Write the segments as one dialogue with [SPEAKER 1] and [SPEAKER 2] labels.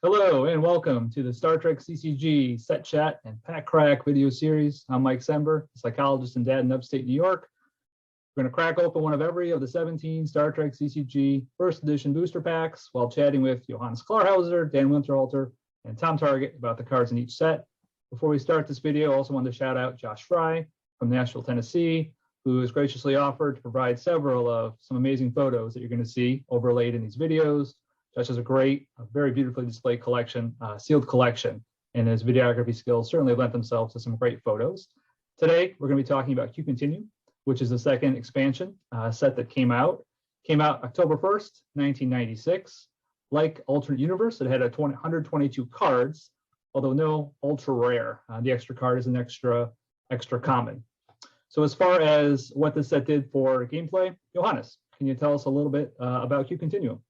[SPEAKER 1] Hello and welcome to the Star Trek CCG Set Chat and Pack Crack video series. I'm Mike Sember, psychologist and dad in upstate New York. We're going to crack open one of every of the 17 Star Trek CCG first edition booster packs while chatting with Johannes Klarhauser, Dan Winterhalter, and Tom Target about the cards in each set. Before we start this video, I also wanted to shout out Josh Fry from Nashville, Tennessee, who has graciously offered to provide several of some amazing photos that you're going to see overlaid in these videos. Josh has a very beautifully displayed collection, sealed collection, and his videography skills certainly lent themselves to some great photos. Today, we're going to be talking about Q Continuum, which is the second expansion set that came out. Came out October 1st, 1996. Like Alternate Universe, it had 122 cards, although no ultra rare. The extra card is an extra common. So as far as what this set did for gameplay, Johannes, can you tell us a little bit about Q Continuum?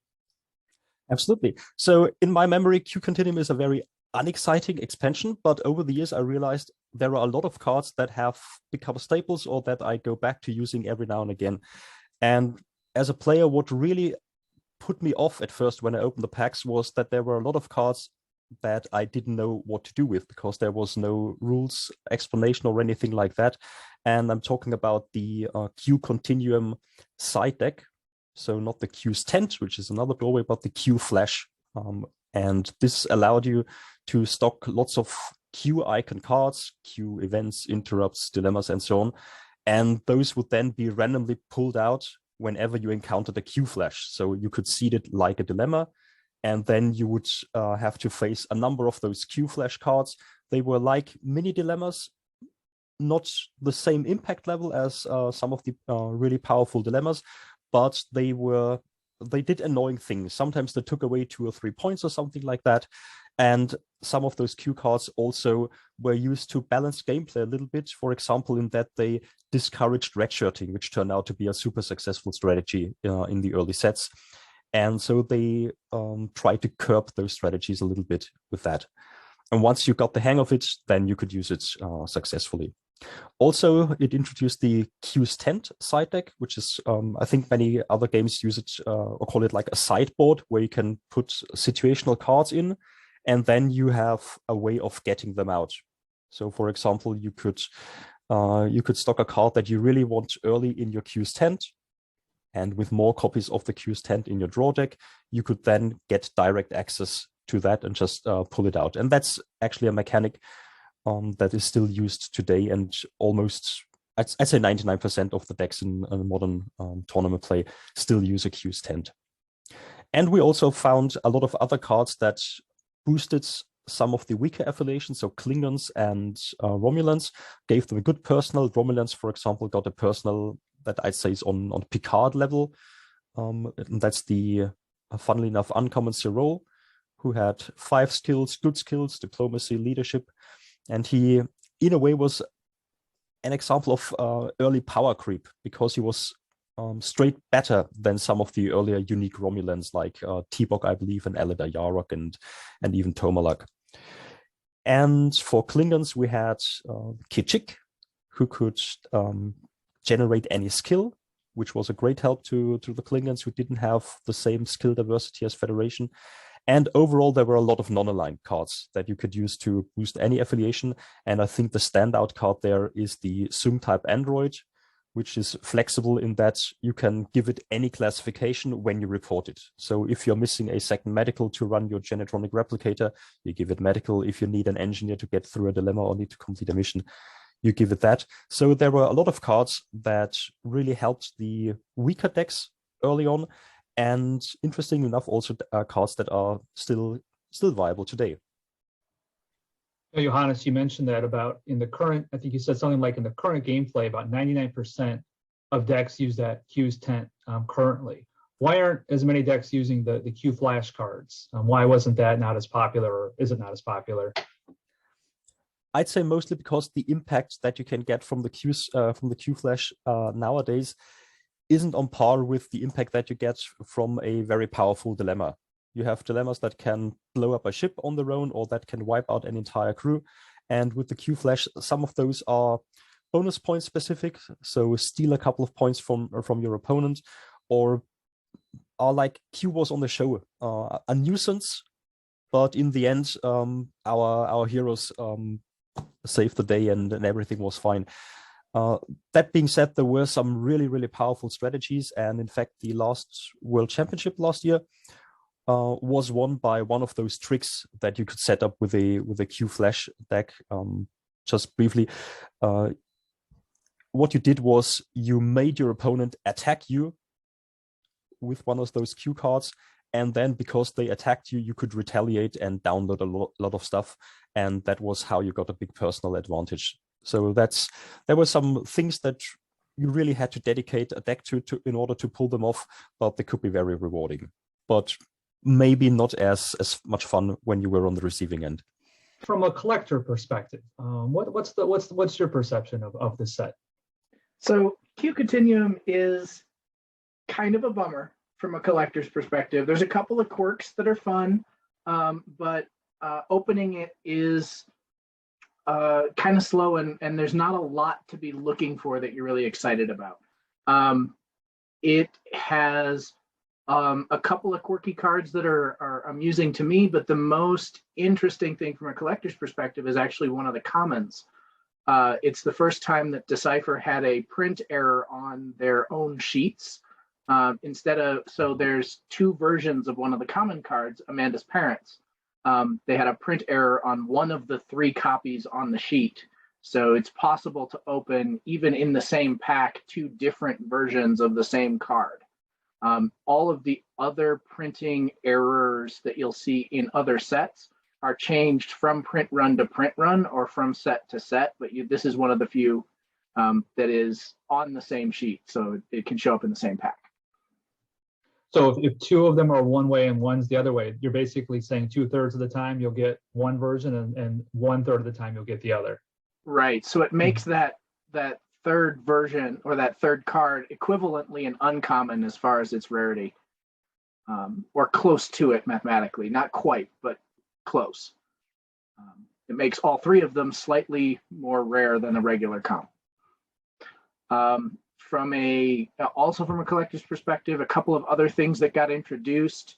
[SPEAKER 2] Absolutely. So in my memory, Q Continuum is a very unexciting expansion, but over the years I realized there are a lot of cards that have become staples or that I go back to using every now and again. And as a player, what really put me off at first when I opened the packs was that there were a lot of cards that I didn't know what to do with because there was no rules explanation or anything like that. And I'm talking about the Q Continuum side deck. So not the Q's tent, which is another doorway, but the Q Flash. And this allowed you to stock lots of Q icon cards, Q events, interrupts, dilemmas, and so on. And those would then be randomly pulled out whenever you encountered a Q Flash. So you could seed it like a dilemma, and then you would have to face a number of those Q Flash cards. They were like mini dilemmas, not the same impact level as some of the really powerful dilemmas, but they did annoying things. Sometimes they took away 2 or 3 points or something like that. And some of those Q cards also were used to balance gameplay a little bit. For example, in that they discouraged redshirting, which turned out to be a super successful strategy in the early sets. And so they tried to curb those strategies a little bit with that. And once you got the hang of it, then you could use it successfully. Also, it introduced the Q's Tent side deck, which is, I think many other games use it or call it like a sideboard where you can put situational cards in, and then you have a way of getting them out. So, for example, you could stock a card that you really want early in your Q's Tent, and with more copies of the Q's Tent in your draw deck, you could then get direct access to that and just pull it out. And that's actually a mechanic that is still used today, and almost, I'd say 99% of the decks in modern tournament play still use a Q's Tent. And we also found a lot of other cards that boosted some of the weaker affiliations, so Klingons and Romulans, gave them a good personal. Romulans, for example, got a personal that I'd say is on Picard level. And that's the, funnily enough, uncommon Cyril, who had 5 skills, good skills, diplomacy, leadership. And he, in a way, was an example of early power creep because he was straight better than some of the earlier unique Romulans like T-Bog, I believe, and Elida Yarok and even Tomalak. And for Klingons, we had Kichik, who could generate any skill, which was a great help to the Klingons who didn't have the same skill diversity as Federation. And overall, there were a lot of non-aligned cards that you could use to boost any affiliation. And I think the standout card there is the Zoom-type android, which is flexible in that you can give it any classification when you report it. So if you're missing a second medical to run your Genetronic replicator, you give it medical. If you need an engineer to get through a dilemma or need to complete a mission, you give it that. So there were a lot of cards that really helped the weaker decks early on. And interestingly enough, also cards that are still viable today.
[SPEAKER 1] Yeah, Johannes, you mentioned that about in the current, I think you said something like in the current gameplay, about 99% of decks use that Q's Tent currently. Why aren't as many decks using the Q Flash cards? Why wasn't that not as popular, or is it not as popular?
[SPEAKER 2] I'd say mostly because the impact that you can get from the Q Flash nowadays isn't on par with the impact that you get from a very powerful dilemma. You have dilemmas that can blow up a ship on their own or that can wipe out an entire crew. And with the Q Flash, some of those are bonus point specific. So steal a couple of points from your opponent, or are like Q was on the show, a nuisance but in the end, our heroes saved the day, and everything was fine. That being said, there were some really, really powerful strategies, and in fact, the last World Championship last year was won by one of those tricks that you could set up with a Q Flash deck. Just briefly, what you did was you made your opponent attack you with one of those Q cards, and then because they attacked you, you could retaliate and download a lot of stuff, and that was how you got a big personal advantage. So there were some things that you really had to dedicate a deck to in order to pull them off, but they could be very rewarding. But maybe not as much fun when you were on the receiving end.
[SPEAKER 1] From a collector perspective, what's your perception of this set?
[SPEAKER 3] So Q Continuum is kind of a bummer from a collector's perspective. There's a couple of quirks that are fun, but opening it is kind of slow, and there's not a lot to be looking for that you're really excited about. It has a couple of quirky cards that are amusing to me, but the most interesting thing from a collector's perspective is actually one of the commons. It's the first time that Decipher had a print error on their own sheets. So there's two versions of one of the common cards, Amanda's Parents. They had a print error on one of the three copies on the sheet. So it's possible to open, even in the same pack, two different versions of the same card. All of the other printing errors that you'll see in other sets are changed from print run to print run or from set to set, but this is one of the few that is on the same sheet, so it can show up in the same pack.
[SPEAKER 1] So if two of them are one way and one's the other way, you're basically saying 2/3 of the time you'll get one version and 1/3 of the time you'll get the other.
[SPEAKER 3] Right. So it makes that third version or that third card equivalently an uncommon as far as its rarity, or close to it mathematically. Not quite, but close. It makes all three of them slightly more rare than a regular common. Also from a collector's perspective, a couple of other things that got introduced.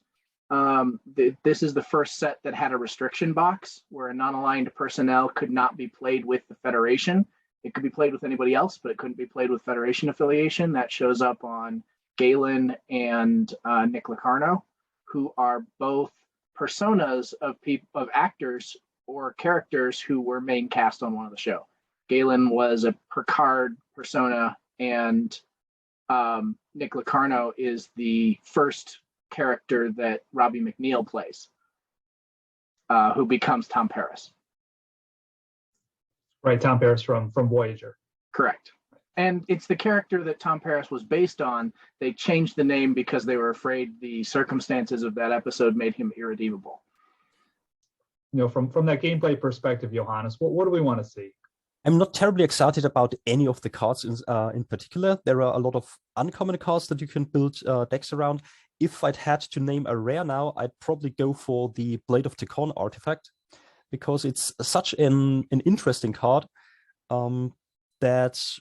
[SPEAKER 3] This is the first set that had a restriction box where a non-aligned personnel could not be played with the Federation. It could be played with anybody else, but it couldn't be played with Federation affiliation. That shows up on Galen and Nick Locarno, who are both personas of actors or characters who were main cast on one of the show. Galen was a Picard persona, and Nick Locarno is the first character that Robbie McNeil plays, who becomes Tom Paris.
[SPEAKER 1] Right, Tom Paris from Voyager.
[SPEAKER 3] Correct. And it's the character that Tom Paris was based on. They changed the name because they were afraid the circumstances of that episode made him irredeemable.
[SPEAKER 1] You know, from that gameplay perspective, Johannes, what do we want to see?
[SPEAKER 2] I'm not terribly excited about any of the cards in particular. There are a lot of uncommon cards that you can build decks around. If I'd had to name a rare now, I'd probably go for the Blade of Tikhon artifact, because it's such an interesting card that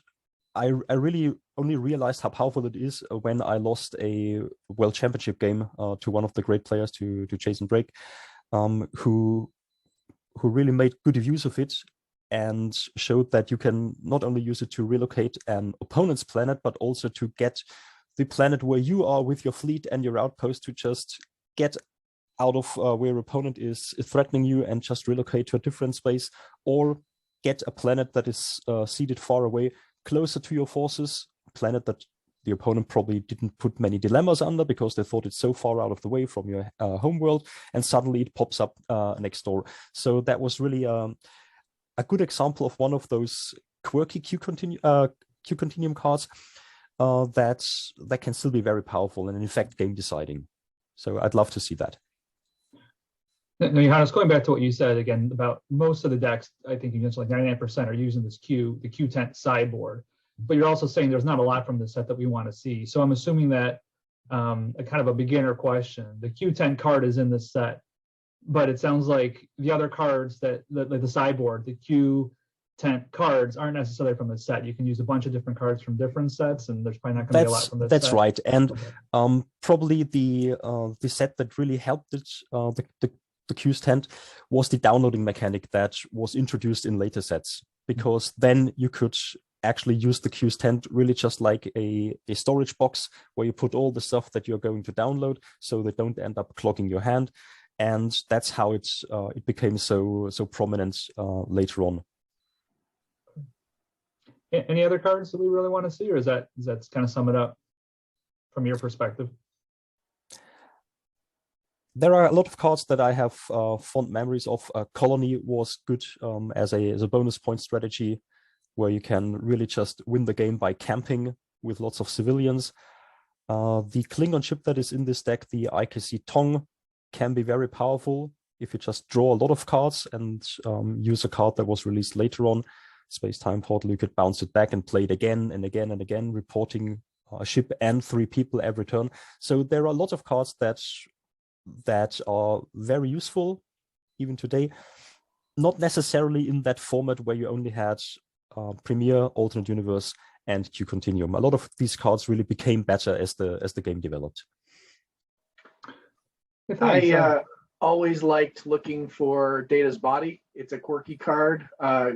[SPEAKER 2] I really only realized how powerful it is when I lost a World Championship game to one of the great players, to Jason Drake, who really made good use of it and showed that you can not only use it to relocate an opponent's planet, but also to get the planet where you are with your fleet and your outpost to just get out of where your opponent is threatening you and just relocate to a different space, or get a planet that is seated far away, closer to your forces, a planet that the opponent probably didn't put many dilemmas under because they thought it's so far out of the way from your home world, and suddenly it pops up next door. So that was really a good example of one of those quirky Q Continuum cards that can still be very powerful and in fact game deciding. So I'd love to see that.
[SPEAKER 1] Now, Johannes, going back to what you said again about most of the decks, I think you mentioned like 99% are using this the Q10 sideboard, but you're also saying there's not a lot from the set that we want to see. So I'm assuming that a kind of a beginner question, the Q10 card is in this set, but it sounds like the other cards that the sideboard, the Q10 cards aren't necessarily from the set. You can use a bunch of different cards from different sets, and there's probably not going to be a lot from this set.
[SPEAKER 2] That's right. And probably the set that really helped it, the Q's tent was the downloading mechanic that was introduced in later sets, because then you could actually use the Q's tent really just like a storage box where you put all the stuff that you're going to download so they don't end up clogging your hand. And that's how it became so prominent later on.
[SPEAKER 1] Any other cards that we really want to see, or is that kind of sum it up from your perspective?
[SPEAKER 2] There are a lot of cards that I have fond memories of. Colony was good as a bonus point strategy, where you can really just win the game by camping with lots of civilians. The Klingon ship that is in this deck, the IKC Tong, can be very powerful if you just draw a lot of cards and use a card that was released later on. Space-Time Portal, you could bounce it back and play it again and again and again, reporting a ship and 3 people every turn. So there are lots of cards that are very useful even today. Not necessarily in that format where you only had Premier, Alternate Universe, and Q Continuum. A lot of these cards really became better as the game developed.
[SPEAKER 3] I always liked looking for Data's Body. It's a quirky card.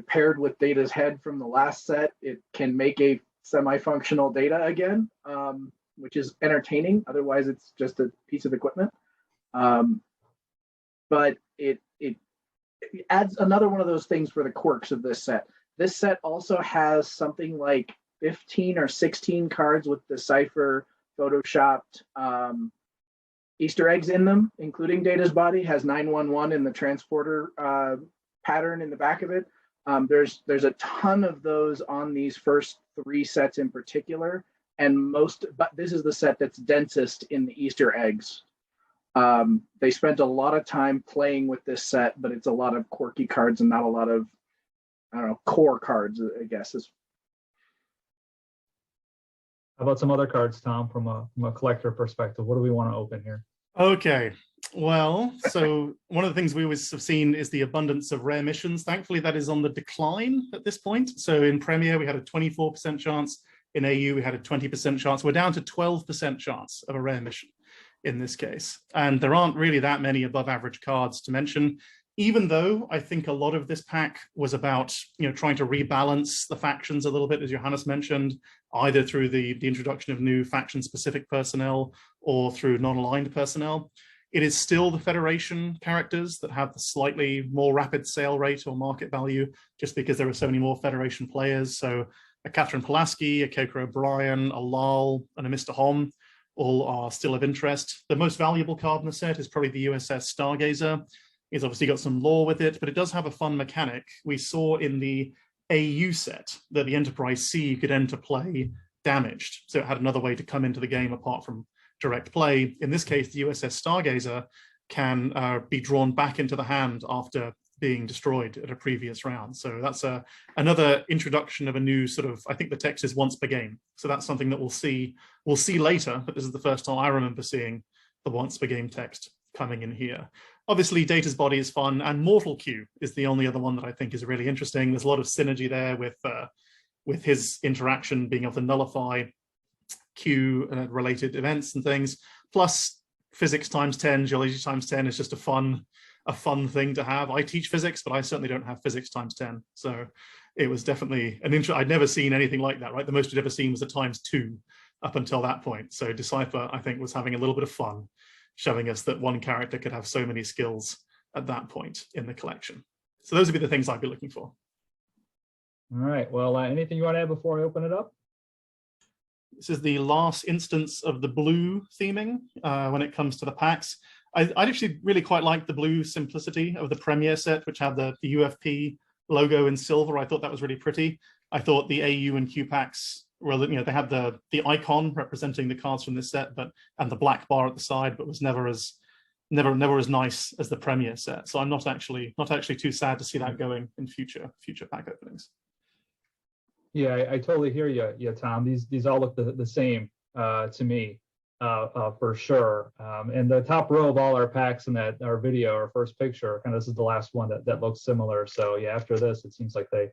[SPEAKER 3] Paired with Data's Head from the last set, it can make a semi-functional Data again, which is entertaining. Otherwise, it's just a piece of equipment. But it adds another one of those things for the quirks of this set. This set also has something like 15 or 16 cards with Decipher, Photoshopped Easter eggs in them, including Data's Body, has 911 in the transporter pattern in the back of it. There's a ton of those on these first 3 sets in particular, but this is the set that's densest in the Easter eggs. They spent a lot of time playing with this set, but it's a lot of quirky cards and not a lot of, I don't know, core cards, I guess.
[SPEAKER 1] How about some other cards, Tom, from a collector perspective? What do we want to open here?
[SPEAKER 4] Okay, well, so one of the things we always have seen is the abundance of rare missions. Thankfully, that is on the decline at this point. So in Premier, we had a 24% chance. In AU, we had a 20% chance. We're down to 12% chance of a rare mission in this case. And there aren't really that many above average cards to mention, even though I think a lot of this pack was about, trying to rebalance the factions a little bit, as Johannes mentioned, either through the introduction of new faction-specific personnel or through non-aligned personnel. It is still the Federation characters that have the slightly more rapid sale rate or market value, just because there are so many more Federation players. So a Catherine Pulaski, a Keiko O'Brien, a Lal, and a Mr. Hom all are still of interest. The most valuable card in the set is probably the USS Stargazer. It's obviously got some lore with it, but it does have a fun mechanic. We saw in the AU set that the Enterprise C could enter play damaged. So it had another way to come into the game apart from direct play. In this case, the USS Stargazer can be drawn back into the hand after being destroyed at a previous round. So that's another introduction of a new sort of, I think the text is once per game. So that's something that we'll see later, but this is the first time I remember seeing the once per game text coming in here. Obviously, Data's Body is fun, and Mortal Q is the only other one that I think is really interesting. There's a lot of synergy there with his interaction being able to nullify Q related events and things. Plus, physics times 10, geology times 10 is just a fun thing to have. I teach physics, but I certainly don't have physics times 10. So it was definitely an I'd never seen anything like that, right? The most I'd ever seen was a times 2 up until that point. So Decipher, I think, was having a little bit of fun, showing us that one character could have so many skills at that point in the collection. So those would be the things I'd be looking for.
[SPEAKER 1] All right, well, anything you want to add before I open it up?
[SPEAKER 4] This is the last instance of the blue theming when it comes to the packs. I actually really quite like the blue simplicity of the Premier set, which had the UFP logo in silver. I thought that was really pretty. I thought the AU and Q packs, well, they had the icon representing the cards from this set, and the black bar at the side, but was never as nice as the Premier set. So I'm not actually too sad to see that going in future pack openings.
[SPEAKER 1] Yeah, I totally hear you, Tom. These all look the same to me, for sure. And the top row of all our packs in our video, our first picture, kind of this is the last one that looks similar. So yeah, after this, it seems like they're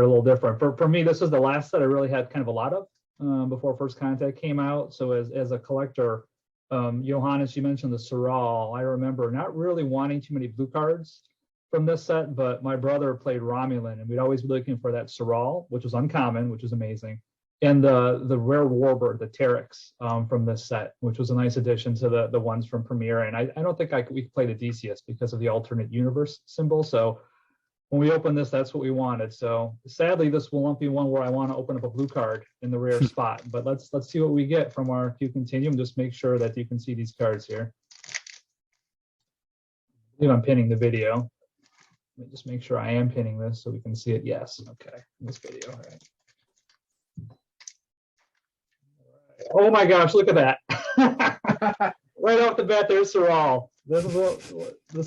[SPEAKER 1] a little different. For me, this is the last that I really had kind of a lot of before First Contact came out. So as a collector, Johannes, you mentioned the Sorrel. I remember not really wanting too many blue cards from this set, but my brother played Romulan, and we'd always be looking for that Sorrel, which was uncommon, which was amazing, and the rare warbird, the Terex, from this set, which was a nice addition to the ones from Premiere. And I don't think we could play the Decius because of the alternate universe symbol. So when we opened this, that's what we wanted. So sadly, this will not be one where I want to open up a blue card in the rare spot. But let's see what we get from our Q Continuum. Just make sure that you can see these cards here. I believe I'm pinning the video. Let me just make sure I am pinning this so we can see it. Yes. Okay. In this video. All right. Oh my gosh, look at that. Right off the bat, there's Sorrel. This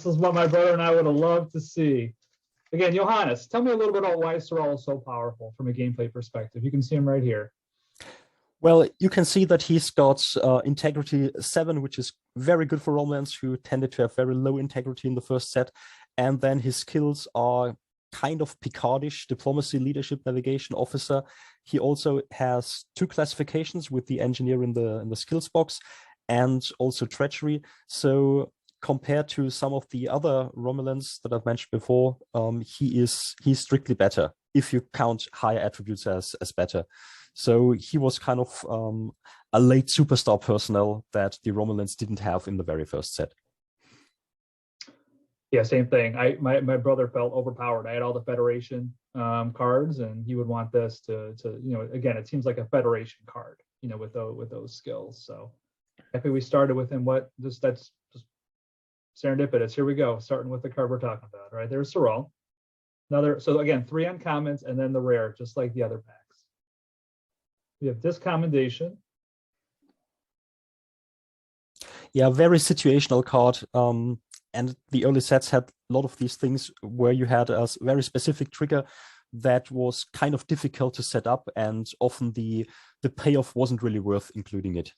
[SPEAKER 1] is what my brother and I would have loved to see. Again, Johannes, tell me a little bit about why Sorrel is so powerful from a gameplay perspective. You can see him right here.
[SPEAKER 2] Well, you can see that he's got integrity 7, which is very good for Romulans who tended to have very low integrity in the first set. And then his skills are kind of Picardish: diplomacy, leadership, navigation, officer. He also has 2 classifications with the engineer in the skills box, and also treachery. So compared to some of the other Romulans that I've mentioned before, he's strictly better if you count higher attributes as better. So he was kind of a late superstar personnel that the Romulans didn't have in the very first set.
[SPEAKER 1] Yeah, same thing. My brother felt overpowered. I had all the Federation cards, and he would want this to again, it seems like a Federation card, with those skills. So happy we started with him. That's just serendipitous. Here we go, starting with the card we're talking about. All right, there's Sorrel. So again, 3 uncommons and then the rare, just like the other packs. We have Discommendation.
[SPEAKER 2] Yeah, very situational card. And the early sets had a lot of these things where you had a very specific trigger that was kind of difficult to set up, and often the payoff wasn't really worth including it.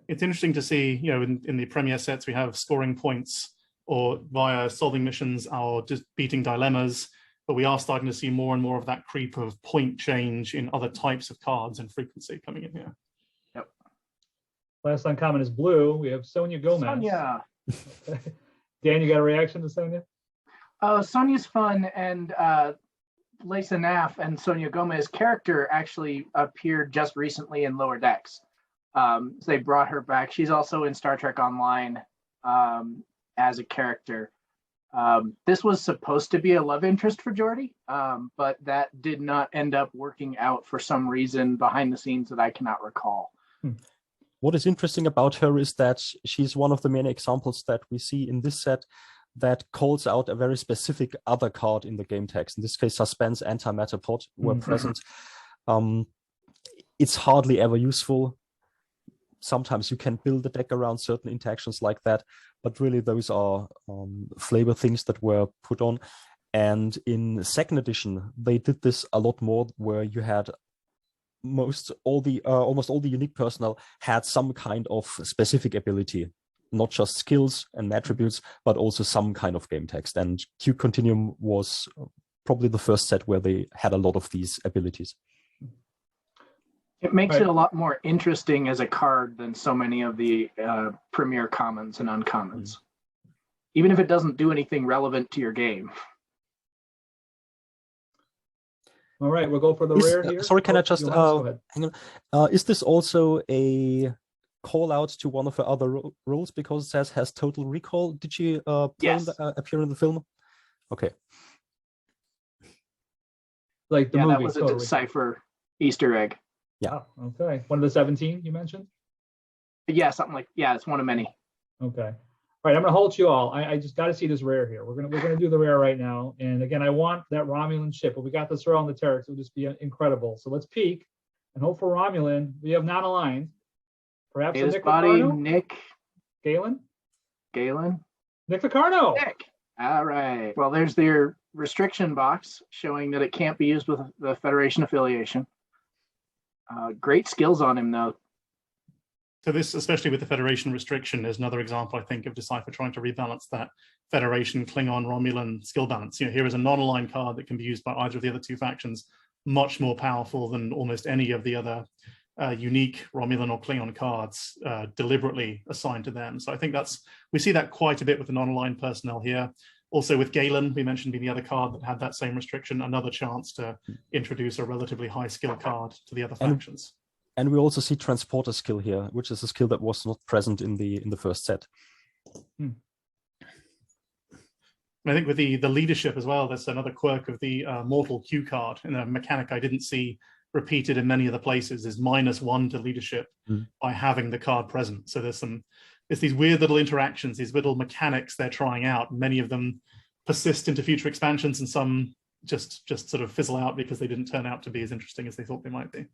[SPEAKER 4] It's interesting to see, in the Premiere sets, we have scoring points or via solving missions or just beating dilemmas, but we are starting to see more and more of that creep of point change in other types of cards and frequency coming in here.
[SPEAKER 3] Yep.
[SPEAKER 1] Last uncommon is blue. We have Sonia Gomez.
[SPEAKER 3] Sonia.
[SPEAKER 1] Dan, you got a reaction to Sonia?
[SPEAKER 3] Sonia's fun, and Lisa Naff and Sonia Gomez's character actually appeared just recently in Lower Decks. So they brought her back. She's also in Star Trek Online as a character. This was supposed to be a love interest for Geordi, but that did not end up working out for some reason behind the scenes that I cannot recall.
[SPEAKER 2] What is interesting about her is that she's one of the many examples that we see in this set that calls out a very specific other card in the game text. In this case, Suspense, Antimatter Pod were present. It's hardly ever useful. Sometimes you can build a deck around certain interactions like that, but really those are flavor things that were put on. And in 2nd edition, they did this a lot more, where you had almost all the unique personnel had some kind of specific ability, not just skills and attributes, but also some kind of game text. And Q Continuum was probably the first set where they had a lot of these abilities.
[SPEAKER 3] It makes it a lot more interesting as a card than so many of the Premiere commons and uncommons, even if it doesn't do anything relevant to your game.
[SPEAKER 1] All right, we'll go for the rare here.
[SPEAKER 2] Sorry, can I just
[SPEAKER 1] hang
[SPEAKER 2] on? Is this also a call out to one of the other rules, because it says has total recall? Did she
[SPEAKER 3] yes.
[SPEAKER 2] appear in the film? Okay.
[SPEAKER 1] Like the movie.
[SPEAKER 3] That was a Decipher Easter egg.
[SPEAKER 2] Yeah.
[SPEAKER 1] Oh, okay. One of the 17 you mentioned?
[SPEAKER 3] Yeah, something like, it's one of many.
[SPEAKER 1] Okay. All right, I'm going to hold you all. I just got to see this rare here. We're gonna do the rare right now. And again, I want that Romulan ship, but we got this Sorrel on the Terex. It would just be incredible. So let's peek and hope for Romulan. We have non-aligned. Perhaps a Nick Locarno?
[SPEAKER 3] Nick.
[SPEAKER 1] Galen? Nick Locarno.
[SPEAKER 3] Nick. All right. Well, there's their restriction box showing that it can't be used with the Federation affiliation. Great skills on him, though.
[SPEAKER 4] So this, especially with the Federation restriction, is another example, I think, of Decipher trying to rebalance that Federation, Klingon, Romulan skill balance. Here is a non-aligned card that can be used by either of the other 2 factions, much more powerful than almost any of the other unique Romulan or Klingon cards deliberately assigned to them. So I think we see that quite a bit with the non-aligned personnel here. Also with Galen, we mentioned being the other card that had that same restriction, another chance to introduce a relatively high skill card to the other factions.
[SPEAKER 2] And we also see transporter skill here, which is a skill that was not present in the first set.
[SPEAKER 4] I think with the leadership as well, that's another quirk of the mortal Q card, and a mechanic I didn't see repeated in many other places, is -1 to leadership by having the card present. So there's these weird little interactions, these little mechanics they're trying out. Many of them persist into future expansions, and some just sort of fizzle out because they didn't turn out to be as interesting as they thought they might be.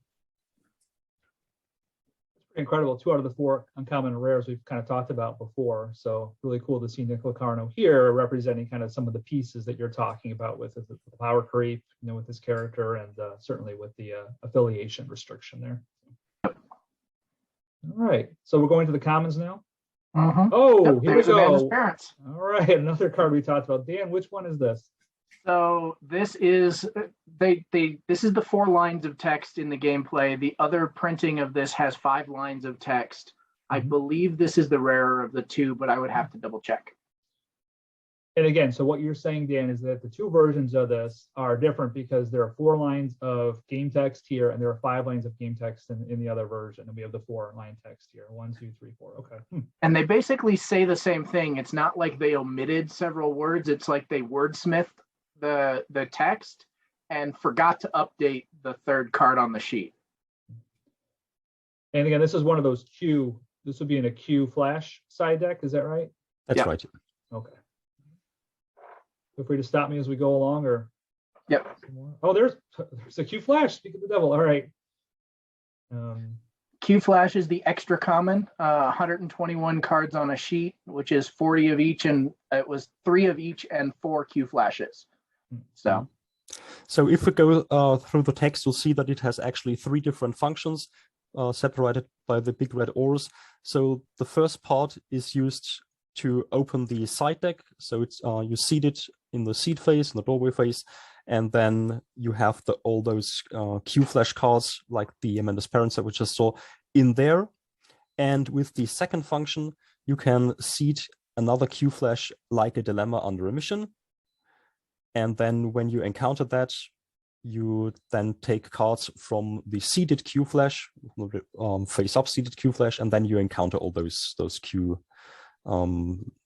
[SPEAKER 1] Incredible. 2 out of the 4 uncommon rares we've kind of talked about before. So really cool to see Nick Locarno here representing kind of some of the pieces that you're talking about with the power creep, with this character, and certainly with the affiliation restriction there. All right. So we're going to the commons now. Oh, here we go.
[SPEAKER 3] Parents.
[SPEAKER 1] All right. Another card we talked about. Dan, which one is this?
[SPEAKER 3] So this is this is the 4 lines of text in the gameplay. The other printing of this has 5 lines of text. I believe this is the rarer of the 2, but I would have to double check.
[SPEAKER 1] And again, so what you're saying, Dan, is that the 2 versions of this are different because there are 4 lines of game text here, and there are 5 lines of game text in the other version. And we have the 4-line text here. 1, 2, 3, 4. Okay.
[SPEAKER 3] And they basically say the same thing. It's not like they omitted several words. It's like they wordsmithed the text and forgot to update the 3rd card on the sheet.
[SPEAKER 1] And again, this is one of those this would be in a Q flash side deck, is that right?
[SPEAKER 2] That's right.
[SPEAKER 1] Okay. Feel free to stop me as we go along, or oh, there's a Q flash. Speak of the devil. All right.
[SPEAKER 3] Q flash is the extra common, 121 cards on a sheet, which is 40 of each, and it was 3 of each and 4 Q flashes.
[SPEAKER 2] So if we go through the text, you'll see that it has actually 3 different functions separated by the big red oars. So the first part is used to open the side deck. So it's you seed it in the seed phase, in the doorway phase, and then you have all those Q flash cards like the Amanda's Parents that we just saw in there. And with the second function, you can seed another Q flash like a dilemma under a mission. And then when you encounter that, you then take cards from the seeded Q flash, face up seeded Q flash, and then you encounter all those Q,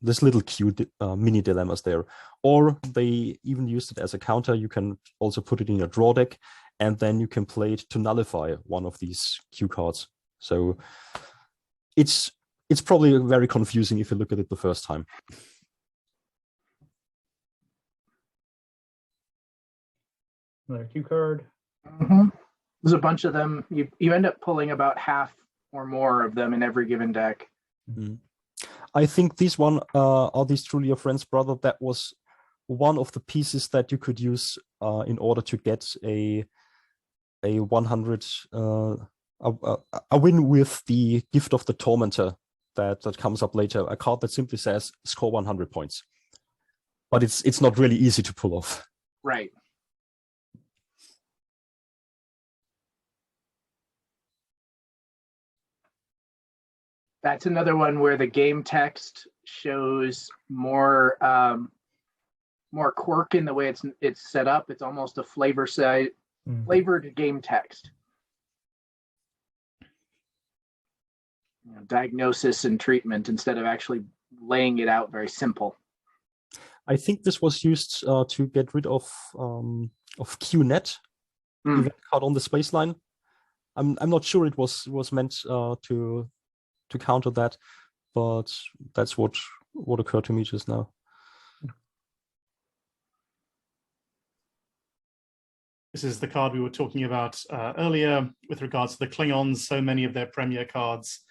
[SPEAKER 2] this little Q mini dilemmas there. Or they even used it as a counter. You can also put it in your draw deck, and then you can play it to nullify one of these Q cards. So it's probably very confusing if you look at it the first time.
[SPEAKER 1] Another Q card.
[SPEAKER 3] There's a bunch of them. You end up pulling about half or more of them in every given deck.
[SPEAKER 2] I think this one, Are These Truly Your Friends, Brother? That was one of the pieces that you could use in order to get a 100 a win with the Gift of the Tormentor that comes up later. A card that simply says score 100 points, but it's not really easy to pull off.
[SPEAKER 3] Right. That's another one where the game text shows more quirk in the way it's set up. It's almost a flavored game text. Diagnosis and treatment instead of actually laying it out very simple.
[SPEAKER 2] I think this was used to get rid of QNet, event card on the space line. I'm not sure it was meant to counter that, but that's what occurred to me just now.
[SPEAKER 4] This is the card we were talking about earlier with regards to the Klingons. So many of their premier cards,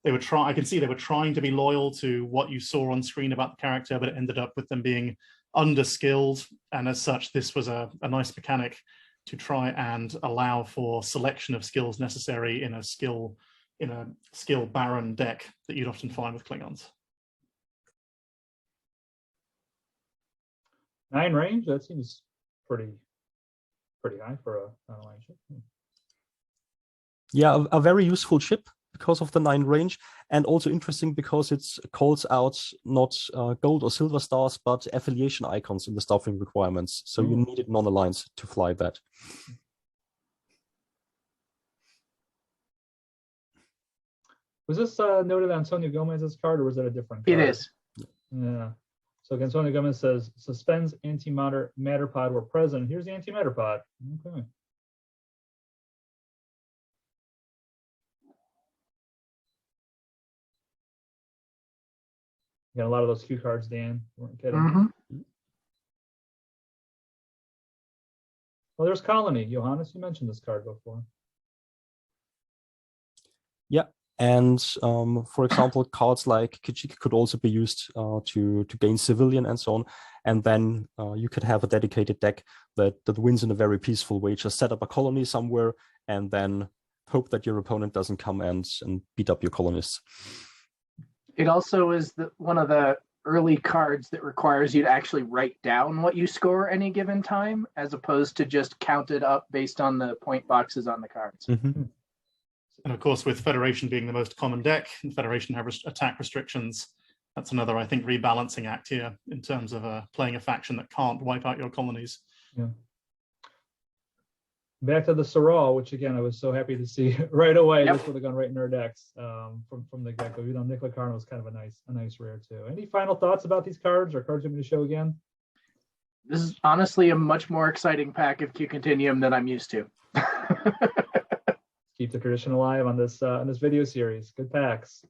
[SPEAKER 4] I can see they were trying to be loyal to what you saw on screen about the character, but it ended up with them being underskilled. And as such, this was a nice mechanic to try and allow for selection of skills necessary in a skill barren deck that you'd often find with Klingons.
[SPEAKER 1] 9 range, that seems pretty high for a non-aligned ship.
[SPEAKER 2] Yeah, a very useful chip because of the 9 range, and also interesting because it calls out not gold or silver stars, but affiliation icons in the stuffing requirements. So you need it non-aligned to fly that.
[SPEAKER 1] Was this noted on Antonio Gomez's card, or was that a different card?
[SPEAKER 3] It is.
[SPEAKER 1] Yeah. So Antonio Gomez says, suspends antimatter pod where present. Here's the antimatter pod. Okay. You got a lot of those Q cards, Dan. You weren't kidding.
[SPEAKER 3] Mm-hmm.
[SPEAKER 1] Well, there's Colony. Johannes, you mentioned this card before.
[SPEAKER 2] Yeah. And for example, cards like Kijiki could also be used to gain civilian and so on. And then you could have a dedicated deck that wins in a very peaceful way. Just set up a colony somewhere and then hope that your opponent doesn't come and beat up your colonists.
[SPEAKER 3] It also is one of the early cards that requires you to actually write down what you score any given time, as opposed to just count it up based on the point boxes on the cards.
[SPEAKER 2] Mm-hmm.
[SPEAKER 4] And of course, with Federation being the most common deck, and Federation have attack restrictions, that's another, I think, rebalancing act here in terms of playing a faction that can't wipe out your colonies.
[SPEAKER 1] Yeah. Back to the Sorrel, which again I was so happy to see right away.
[SPEAKER 3] Yep.
[SPEAKER 1] This would have gone right in our decks from the get-go. You know, Nicola Karn was kind of a nice rare too. Any final thoughts about these cards or cards you're going to show again?
[SPEAKER 3] This is honestly a much more exciting pack of Q Continuum than I'm used to.
[SPEAKER 1] Keep the tradition alive on this video series. Good packs.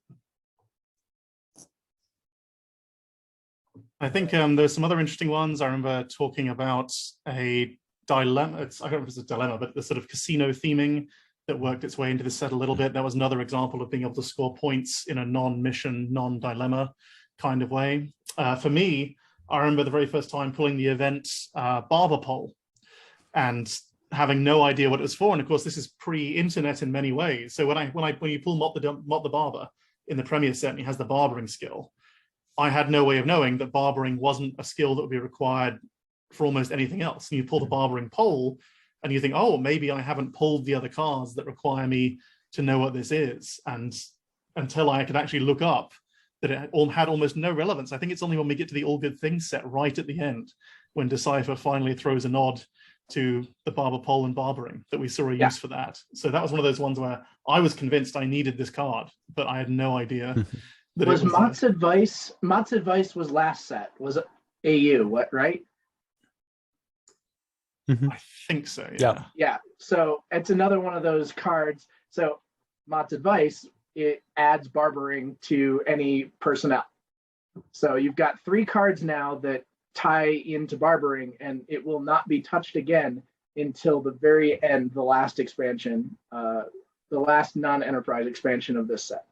[SPEAKER 4] I think there's some other interesting ones. I remember talking about a dilemma. I don't know if it's a dilemma, but the sort of casino theming that worked its way into the set a little bit. That was another example of being able to score points in a non-mission, non-dilemma kind of way. For me, I remember the very first time pulling the event Barber Poll and having no idea what it was for. And of course, this is pre-internet in many ways. So when you pull Mop the Barber in the Premier set and he has the barbering skill, I had no way of knowing that barbering wasn't a skill that would be required for almost anything else. And you pull the barbering poll and you think, oh, maybe I haven't pulled the other cards that require me to know what this is. And until I could actually look up that it had almost no relevance. I think it's only when we get to the All Good Things set right at the end, when Decipher finally throws a nod to the barber pole and barbering, that we saw a use for that. So that was one of those ones where I was convinced I needed this card, but I had no idea. That
[SPEAKER 3] was Mott's advice? Mott's advice was last set. Was it AU? What, right?
[SPEAKER 4] I think so. Yeah.
[SPEAKER 3] Yeah. So it's another one of those cards. So Mott's advice, it adds barbering to any personnel. So you've got 3 cards now that tie into barbering, and it will not be touched again until the very end, the last expansion, the last non-enterprise expansion of this set.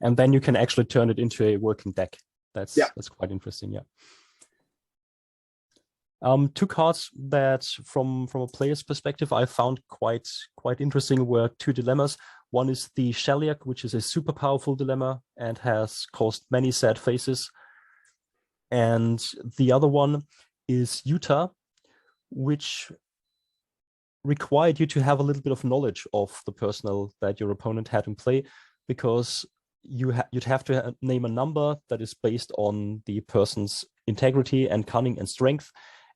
[SPEAKER 2] And then you can actually turn it into a working deck. That's quite interesting. Yeah. 2 cards that from a player's perspective I found quite interesting were 2 dilemmas. One is the Sheliak, which is a super powerful dilemma and has caused many sad faces. And the other one is Utah, which required you to have a little bit of knowledge of the personnel that your opponent had in play, because you'd have to name a number that is based on the person's integrity and cunning and strength.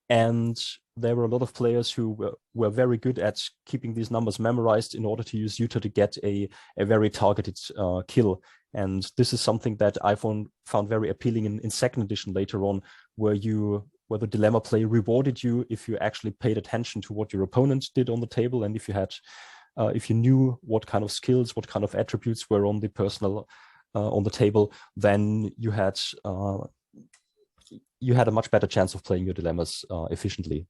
[SPEAKER 2] And there were a lot of players who were very good at keeping these numbers memorized in order to use Utah to get a very targeted kill. And this is something that I found very appealing in second edition later on, where the dilemma play rewarded you if you actually paid attention to what your opponent did on the table, and if you knew what kind of skills, what kind of attributes were on the personnel on the table, then you had a much better chance of playing your dilemmas efficiently.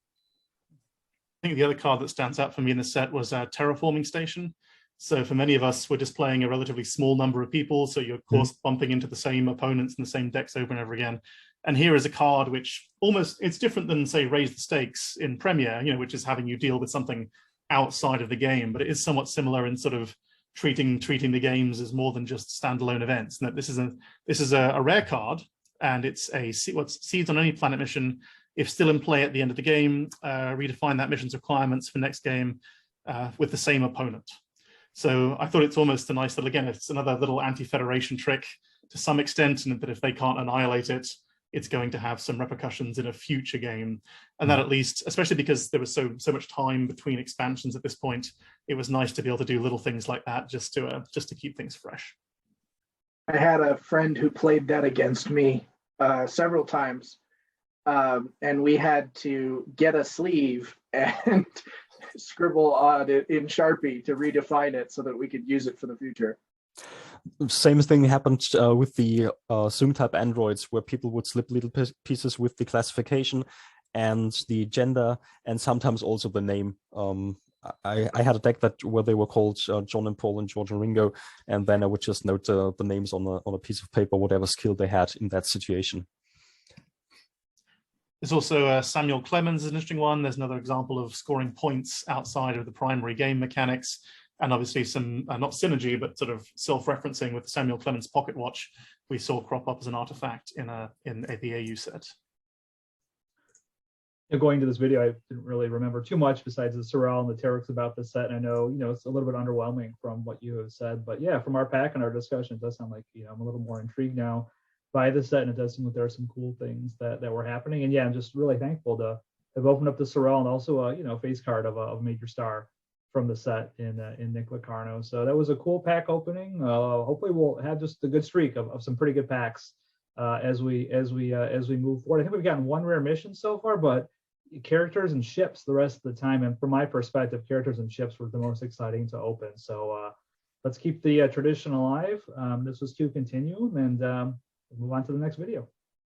[SPEAKER 4] I think the other card that stands out for me in the set was Terraforming Station. So for many of us, we're just playing a relatively small number of people. So you're, of course, bumping into the same opponents and the same decks over and over again. And here is a card which it's different than, say, Raise the Stakes in Premier, which is having you deal with something outside of the game. But it is somewhat similar in sort of treating the games as more than just standalone events. And that this is a rare card, and it's seeds on any planet mission. If still in play at the end of the game, redefine that mission's requirements for next game with the same opponent. So I thought it's almost a nice little, again, it's another little anti-federation trick to some extent, and that if they can't annihilate it, it's going to have some repercussions in a future game. And that at least, especially because there was so much time between expansions at this point, it was nice to be able to do little things like that just to keep things fresh.
[SPEAKER 3] I had a friend who played that against me several times, and we had to get a sleeve and scribble on it in Sharpie to redefine it so that we could use it for the future.
[SPEAKER 2] Same thing happened with the Zoom type androids, where people would slip little pieces with the classification and the gender, and sometimes also the name. I had a deck where they were called John and Paul and George and Ringo, and then I would just note the names on a piece of paper, whatever skill they had in that situation.
[SPEAKER 4] There's also Samuel Clemens, an interesting one. There's another example of scoring points outside of the primary game mechanics, and obviously some, not synergy, but sort of self-referencing with the Samuel Clemens pocket watch we saw crop up as an artifact in the AU set.
[SPEAKER 1] Going to this video, I didn't really remember too much besides the Sorrel and the Terex about this set. And I know, it's a little bit underwhelming from what you have said, but yeah, from our pack and our discussion, it does sound like, I'm a little more intrigued now by the set, and it does seem like there are some cool things that were happening. And yeah, I'm just really thankful to have opened up the Sorrel and also a face card of a major star from the set in Nick Locarno. So that was a cool pack opening. Hopefully we'll have just a good streak of some pretty good packs as we move forward. I think we've gotten one rare mission so far, but characters and ships the rest of the time. And from my perspective, characters and ships were the most exciting to open. So let's keep the tradition alive. This was Q Continuum, and move on to the next video.